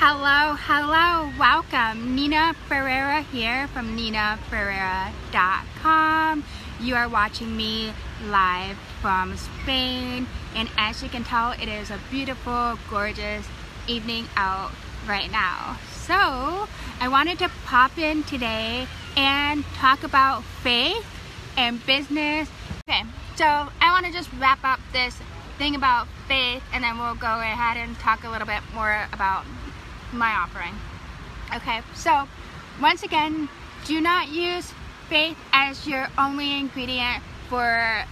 Hello, welcome. Nina Ferreira here from ninaferreira.com. You are watching me live from Spain, and as you can tell, it is a beautiful, gorgeous evening out right now. So, I wanted to pop in today and talk about faith and business. Okay, so I want to just wrap up this thing about faith, and then we'll go ahead and talk a little bit more about my offering. Okay, so once again, do not use faith as your only ingredient for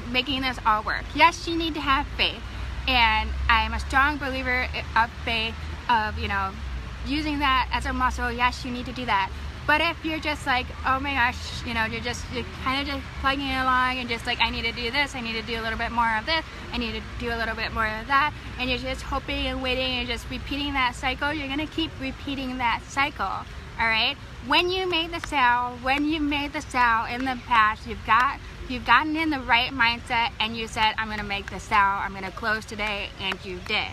making this all work. Yes, you need to have faith, and I'm a strong believer of faith, of using that as a muscle. Yes, you need to do that. But if you're just like, oh my gosh, you're kind of just plugging along and just like, I need to do this, I need to do a little bit more of this, I need to do a little bit more of that, and you're just hoping and waiting and just repeating that cycle, you're going to keep repeating that cycle, all right? When you made the sale in the past, you've gotten in the right mindset and you said, I'm going to make the sale, I'm going to close today, and you did.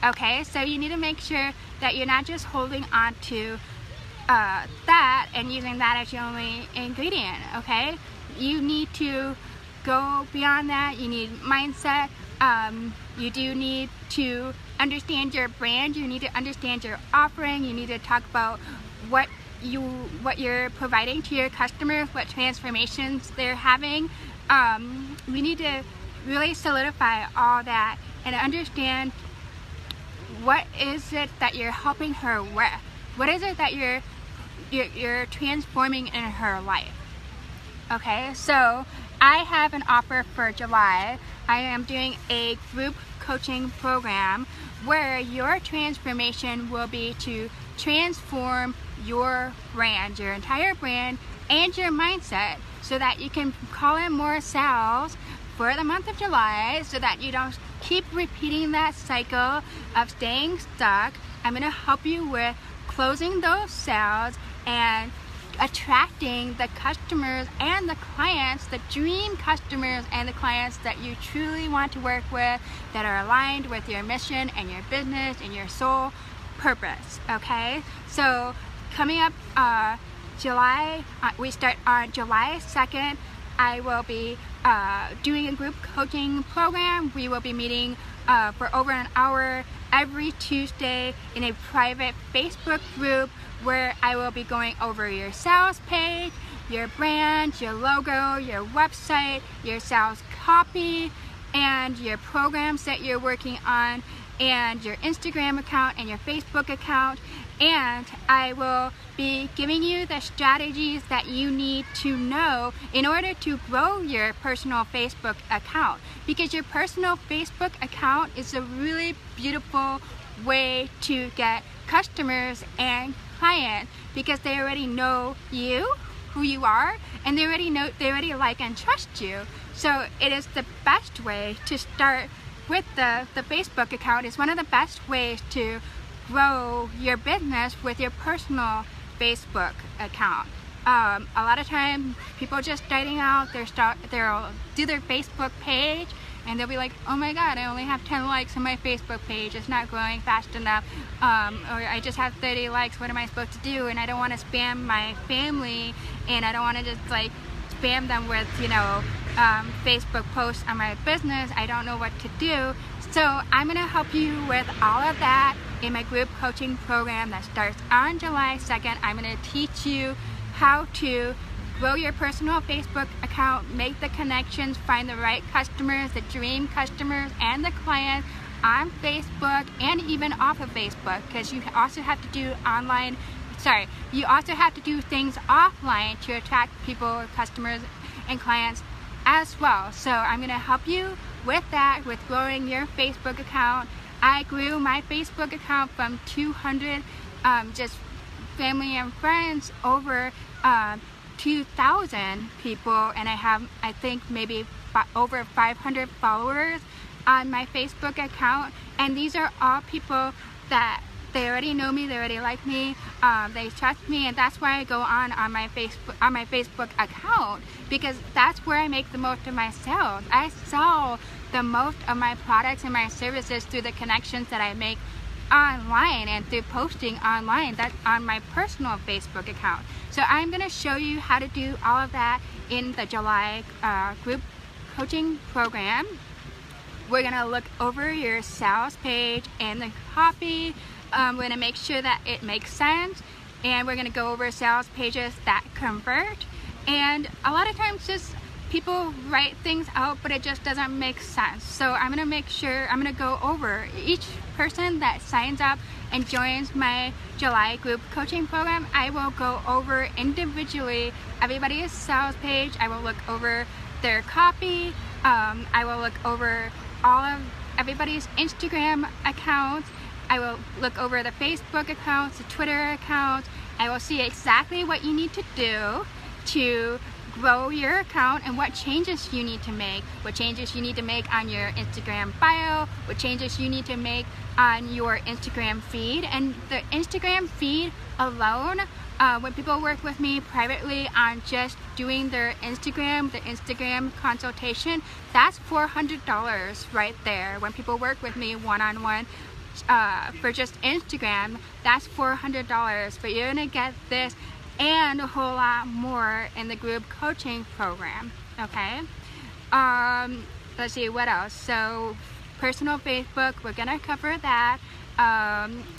Okay, so you need to make sure that you're not just holding on to that and using that as your only ingredient. Okay, you need to go beyond that. You need mindset. You do need to understand your brand. You need to understand your offering. You need to talk about what you're providing to your customers, what transformations they're having. We need to really solidify all that and understand what is it that you're helping her with. What is it that you're transforming in her life? Okay, so I have an offer for July. I am doing a group coaching program where your transformation will be to transform your brand, your entire brand, and your mindset, so that you can call in more sales for the month of July, so that you don't keep repeating that cycle of staying stuck. I'm going to help you with closing those sales and attracting the customers and the clients, the dream customers and the clients that you truly want to work with, that are aligned with your mission and your business and your soul purpose. Okay, so coming up July, we start on July 2nd. I will be doing a group coaching program. We will be meeting for over an hour every Tuesday in a private Facebook group, where I will be going over your sales page, your brand, your logo, your website, your sales copy, and your programs that you're working on, and your Instagram account and your Facebook account. And I will be giving you the strategies that you need to know in order to grow your personal Facebook account, because your personal Facebook account is a really beautiful way to get customers and clients, because they already know you, who you are, and they already like and trust you. So it is the best way to start with the Facebook account. Is one of the best ways to grow your business with your personal Facebook account. A lot of times people just starting out, they'll do their Facebook page and they'll be like, oh my god, I only have 10 likes on my Facebook page, it's not growing fast enough, or I just have 30 likes, what am I supposed to do? And I don't want to spam my family, and I don't want to just like spam them with Facebook posts on my business. I don't know what to do. So I'm going to help you with all of that in my group coaching program that starts on July 2nd. I'm going to teach you how to grow your personal Facebook account, make the connections, find the right customers, the dream customers, and the clients on Facebook and even off of Facebook, because you also have to do you also have to do things offline to attract people, customers, and clients as well. So I'm going to help you with that, with growing your Facebook account. I grew my Facebook account from 200 just family and friends over 2,000 people, and I have, I think, maybe over 500 followers on my Facebook account. And these are all people that they already know me, they already like me, they trust me, and that's why I go on my Facebook account, because that's where I make the most of my sales. I sell the most of my products and my services through the connections that I make online and through posting online. That's on my personal Facebook account. So I'm going to show you how to do all of that in the July group coaching program. We're going to look over your sales page and the copy. We're going to make sure that it makes sense, and we're going to go over sales pages that convert. And a lot of times just people write things out, but it just doesn't make sense. So I'm going to make sure, I'm going to go over each person that signs up and joins my July group coaching program. I will go over individually everybody's sales page. I will look over their copy. I will look over all of everybody's Instagram accounts. I will look over the Facebook accounts, the Twitter accounts. I will see exactly what you need to do to grow your account and what changes you need to make, what changes you need to make on your Instagram bio, what changes you need to make on your Instagram feed. And the Instagram feed alone, when people work with me privately on just doing their Instagram, the Instagram consultation, that's $400 right there. When people work with me one-on-one for just Instagram, that's $400, but you're gonna get this and a whole lot more in the group coaching program. Okay, let's see what else. So personal Facebook, we're gonna cover that.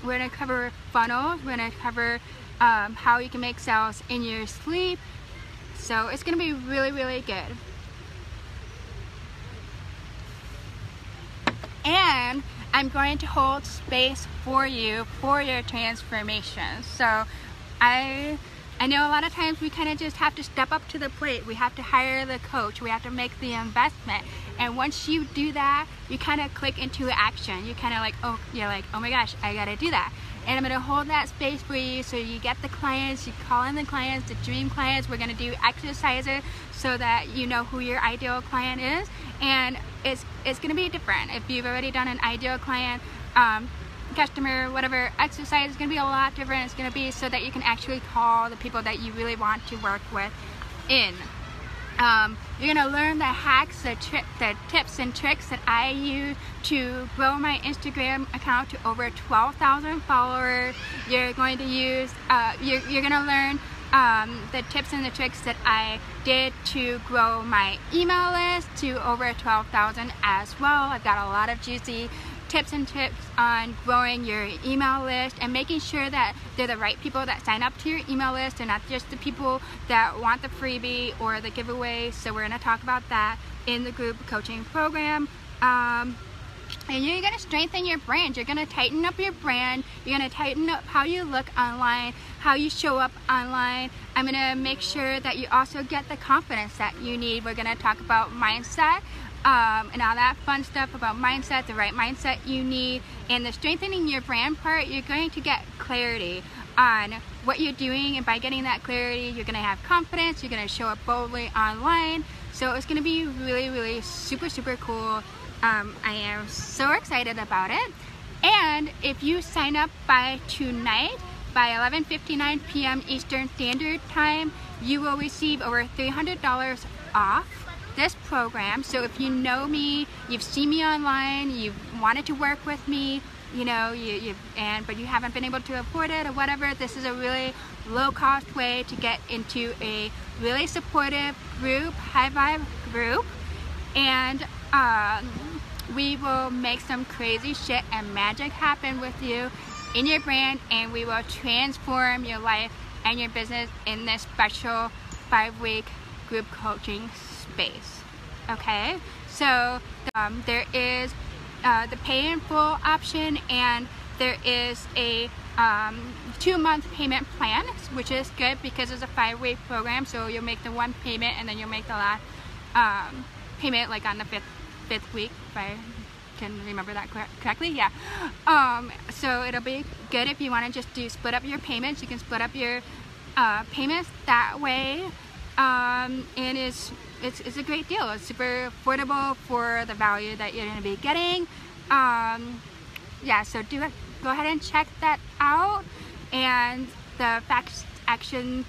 We're gonna cover funnels. We're gonna cover how you can make sales in your sleep. So it's gonna be really, really good. And I'm going to hold space for you for your transformation. So I know a lot of times we kind of just have to step up to the plate. We have to hire the coach. We have to make the investment. And once you do that, you kind of click into action. You kind of like, oh, you're like, oh my gosh, I got to do that. And I'm going to hold that space for you so you get the clients, you call in the clients, the dream clients. We're going to do exercises so that you know who your ideal client is. And it's going to be different. If you've already done an ideal client, customer, whatever, exercise is going to be a lot different. It's going to be so that you can actually call the people that you really want to work with in. You're going to learn the hacks, the tips and tricks that I use to grow my Instagram account to over 12,000 followers. You're going to use, you're going to learn the tips and the tricks that I did to grow my email list to over 12,000 as well. I've got a lot of juicy tips and tips on growing your email list and making sure that they're the right people that sign up to your email list and not just the people that want the freebie or the giveaway. So we're going to talk about that in the group coaching program. And you're going to strengthen your brand. You're going to tighten up your brand. You're going to tighten up how you look online, how you show up online. I'm going to make sure that you also get the confidence that you need. We're going to talk about mindset. And all that fun stuff about mindset, the right mindset you need. And the strengthening your brand part, you're going to get clarity on what you're doing, and by getting that clarity, you're going to have confidence, you're going to show up boldly online. So it's going to be really, really super, super cool. I am so excited about it. And if you sign up by tonight, by 11:59 p.m. Eastern Standard Time, you will receive over $300 off this program. So if you know me, you've seen me online, you've wanted to work with me, you know, but you haven't been able to afford it or whatever, this is a really low-cost way to get into a really supportive group, high vibe group, and we will make some crazy shit and magic happen with you in your brand, and we will transform your life and your business in this special 5-week group coaching space. Okay, so there is the pay in full option, and there is a 2-month payment plan, which is good because it's a 5-week program. So you'll make the one payment and then you'll make the last payment like on the fifth week, if I can remember that correctly. Yeah. So it'll be good if you want to just split up your payments. You can split up your payments that way. And it's a great deal. It's super affordable for the value that you're going to be getting. Yeah, so go ahead and check that out. And the fast action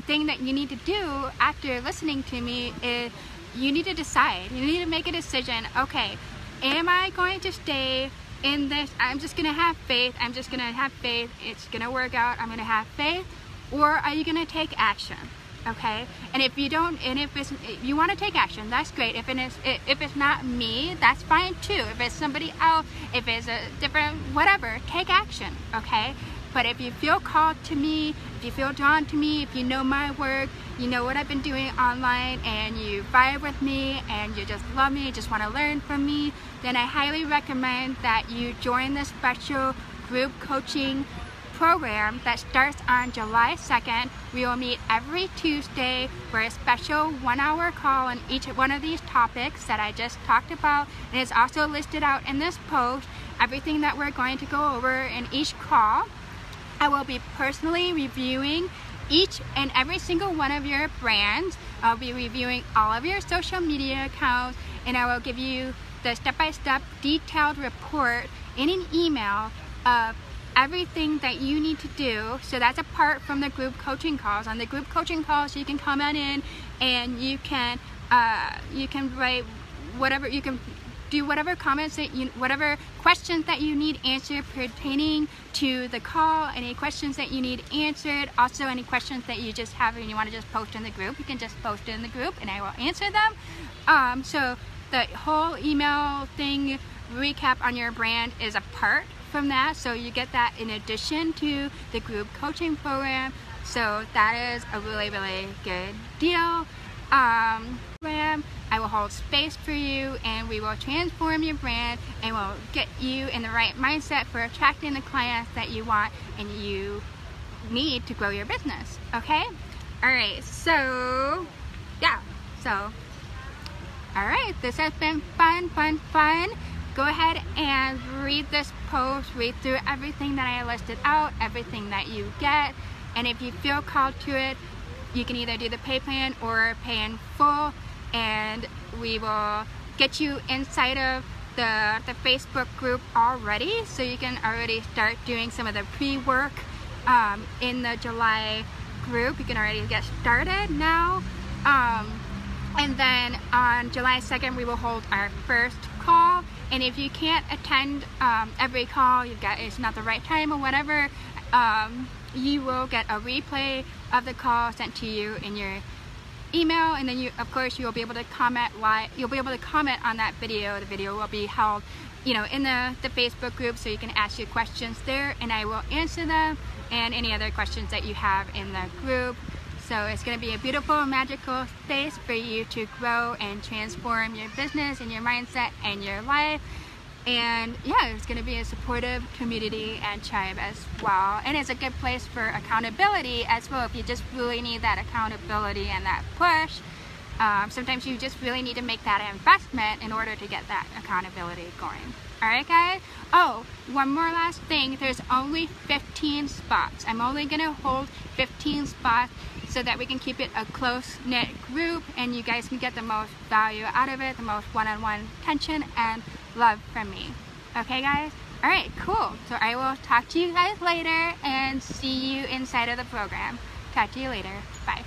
thing that you need to do after listening to me is you need to decide. You need to make a decision. Okay, am I going to stay in this, I'm just gonna have faith, I'm just gonna have faith, it's gonna work out, I'm gonna have faith, or are you gonna take action? Okay, and if you don't, and if you want to take action, that's great. If it's not me, that's fine too. If it's somebody else, if it's a different whatever, take action. Okay, but if you feel called to me, if you feel drawn to me, if you know my work, you know what I've been doing online, and you vibe with me, and you just love me, just want to learn from me, then I highly recommend that you join the special group coaching program that starts on July 2nd. We will meet every Tuesday for a special 1-hour call on each one of these topics that I just talked about, and it's also listed out in this post, everything that we're going to go over in each call. I will be personally reviewing each and every single one of your brands. I'll be reviewing all of your social media accounts, and I will give you the step-by-step detailed report in an email of everything that you need to do. So that's apart from the group coaching calls. On the group coaching calls, you can comment in and you can write whatever, you can do whatever comments that you, whatever questions that you need answered pertaining to the call, any questions that you need answered, also any questions that you just have and you want to just post in the group, you can just post it in the group and I will answer them. So the whole email thing, recap on your brand, is apart from that, so you get that in addition to the group coaching program. So that is a really good deal. I will hold space for you, and we will transform your brand, and we'll get you in the right mindset for attracting the clients that you want and you need to grow your business. Okay? Alright, so yeah, so alright, this has been fun. Go ahead and read this post, read through everything that I listed out, everything that you get, and if you feel called to it, you can either do the pay plan or pay in full, and we will get you inside of the Facebook group already, so you can already start doing some of the pre-work in the July group. You can already get started now. And then on July 2nd, we will hold our first call. And if you can't attend every call, it's not the right time or whatever, you will get a replay of the call sent to you in your email, and then you, of course, you will be able to comment live. You'll be able to comment on that video. The video will be held, in the Facebook group, so you can ask your questions there, and I will answer them, and any other questions that you have in the group. So it's going to be a beautiful, magical space for you to grow and transform your business and your mindset and your life. And yeah, it's going to be a supportive community and tribe as well. And it's a good place for accountability as well. If you just really need that accountability and that push, sometimes you just really need to make that investment in order to get that accountability going. Alright guys? Oh, one more last thing. There's only 15 spots. I'm only going to hold 15 spots so that we can keep it a close-knit group and you guys can get the most value out of it, the most one-on-one attention and love from me. Okay guys? Alright, cool. So I will talk to you guys later and see you inside of the program. Talk to you later. Bye.